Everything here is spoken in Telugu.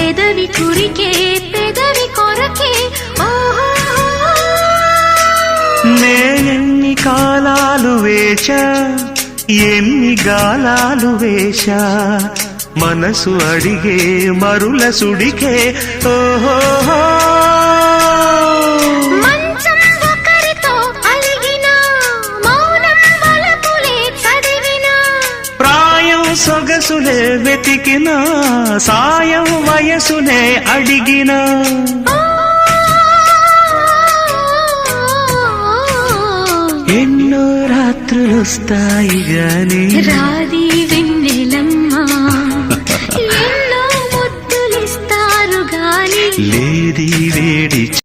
పెదవి కురికే పెదవి కొరకే నేనెన్ని కాలాలు వేచా ఎన్ని గాలాలు వేశా మనసు అడిగే మరుల సుడికే ఓహో మంచం ఒకరితో అలిగిన మౌనం వలపులే చదివిన ప్రాయం సొగసులే వెతికిన సాయం వయసునే అడిగిన ఎన్నో రాత్రులొస్తాయి గాని రాది వెన్నెలమ్మా ఎన్నో ముద్దులిస్తారు గాని లేది వేడి